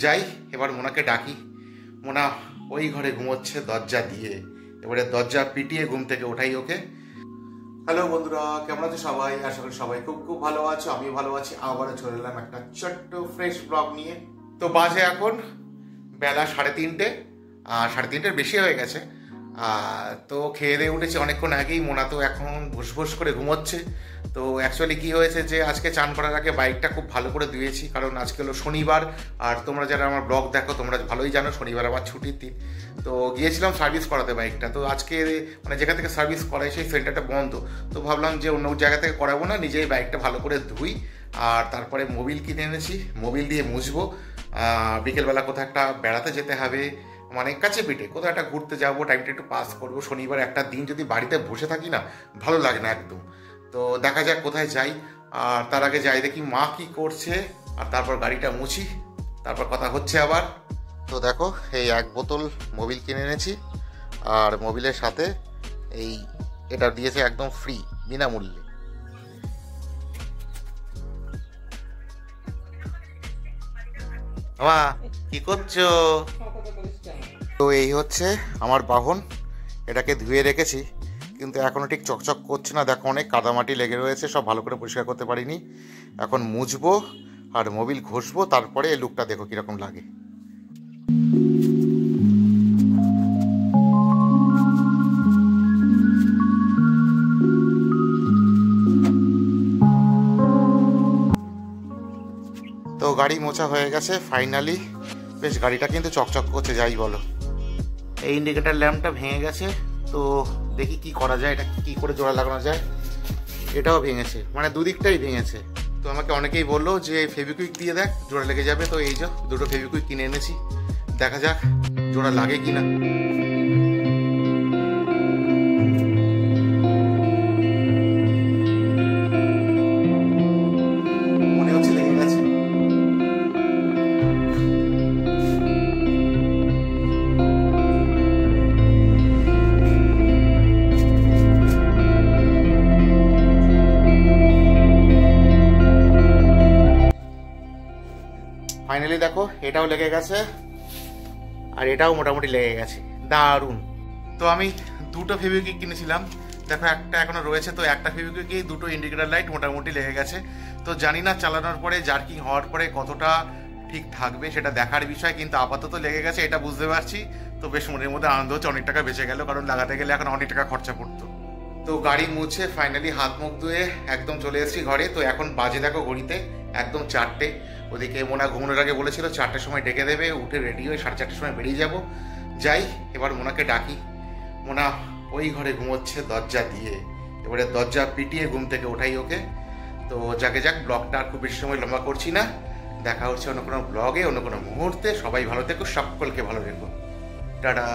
যাই এবার মোনাকে ডাকি। মোনা ওই ঘরে ঘুমোচ্ছে দরজা দিয়ে, এবারে দরজা পিটিয়ে ঘুম থেকে ওঠাই ওকে। হ্যালো বন্ধুরা, কেমন আছো সবাই? আশা করি সবাই খুব খুব ভালো আছো, আমিও ভালো আছি। আবারও চলে এলাম একটা ছোট্ট ফ্রেশ ব্লগ নিয়ে। তো বাজে এখন বেলা 3:30, 3:30 বেশি হয়ে গেছে। তো খেয়ে দিয়ে উঠেছি অনেকক্ষণ আগেই। মোনা তো এখন ভুস করে ঘুমোচ্ছে। তো অ্যাকচুয়ালি কী হয়েছে যে আজকে চান করার আগে বাইকটা খুব ভালো করে ধুয়েছি, কারণ আজকে হলো শনিবার। আর তোমরা যারা আমার ব্লগ দেখো তোমরা ভালোই জানো শনিবার আবার ছুটির দিন। তো গিয়েছিলাম সার্ভিস করাতে বাইকটা। তো আজকে মানে যেখান থেকে সার্ভিস করাই সেই সেন্টারটা বন্ধ। তো ভাবলাম যে অন্য জায়গা থেকে করাবো না, নিজেই বাইকটা ভালো করে ধুই। আর তারপরে মোবিল কিনে এনেছি, মোবিল দিয়ে মুছবো। বিকেলবেলা কোথাও একটা বেড়াতে যেতে হবে, মানে কাছে পিঠে কোথাও একটা ঘুরতে যাবো, টাইমটা একটু পাস করবো। শনিবার একটা দিন যদি বাড়িতে বসে থাকি না, ভালো লাগে না একদম। তো দেখা যাক কোথায় যাই। আর তার আগে যাই দেখি মা কি করছে, আর তারপর গাড়িটা মুছি, তারপর কথা হচ্ছে আবার। তো দেখো এই 1 বোতল মোবিল কিনে এনেছি, আর মোবিলের সাথে এটা দিয়েছে একদম ফ্রি, বিনামূল্যে। মা কি করছো? তো এই হচ্ছে আমার বাহন, এটাকে ধুয়ে রেখেছি, কিন্তু এখনও ঠিক চকচক করছে না। দেখো অনেক কাদামাটি লেগে রয়েছে, সব ভালো করে পরিষ্কার করতে পারিনি। এখন মুছবো আর মোবিল ঘষবো, তারপরে এই লুকটা দেখো কীরকম লাগে। তো গাড়ি মোছা হয়ে গেছে ফাইনালি, বেশ গাড়িটা কিন্তু চকচক করছে যাই বলো। এই ইন্ডিকেটার ল্যাম্পটা ভেঙে গেছে, তো দেখি কি করা যায়, এটা কি করে জোড়া লাগানো যায়। এটাও ভেঙেছে, মানে দুদিকটাই ভেঙেছে। তো আমাকে অনেকেই বললো যে ফেভিকুইক দিয়ে দেখ, জোড়া লেগে যাবে। তো এই যে দুটো ফেভিকুইক কিনে এনেছি, দেখা যাক জোড়া লাগে কি না। মনে হচ্ছে লেগে গেছে। ফাইনালি দেখো এটাও লেগে গেছে, আর এটাও মোটামুটি লেগে গেছে, দারুণ। তো আমি দুটো ফেভিকুইক কিনেছিলাম, দেখো একটা এখনো রয়েছে। তো একটা ফেভিকুইকেই দুটো ইন্ডিকেটার লাইট মোটামুটি লেগে গেছে। তো জানি না চালানোর পরে জার্কিং হওয়ার পরে কতটা ঠিক থাকবে, সেটা দেখার বিষয়। কিন্তু আপাতত লেগে গেছে, এটা বুঝতে পারছি। তো বেশ মনের মধ্যে আনন্দ হচ্ছে, অনেক টাকা বেঁচে গেল, কারণ লাগাতে গেলে এখন অনেক টাকা খরচা পড়তো। তো গাড়ি মুছে ফাইনালি হাত মুখ ধুয়ে একদম চলে এসেছি ঘরে। তো এখন বাজে দেখো ঘড়িতে একদম 4টে। ওদিকে মোনা ঘুমানোর আগে বলেছিল 4টের সময় ডেকে দেবে, উঠে রেডি হয়ে 4:30টার সময় বেরিয়ে যাব। যাই এবার মোনাকে ডাকি। মোনা ওই ঘরে ঘুমোচ্ছে দরজা দিয়ে, এবারে দরজা পিটিয়ে ঘুম থেকে ওঠাই ওকে। তো যাকে যাক, ব্লগটা আর খুব বেশি সময় লম্বা করছি না। দেখা হচ্ছে অন্য কোনো ব্লগে, অন্য কোনো মুহূর্তে। সবাই ভালো থেকো, সকলকে ভালো রেখো, টাটা।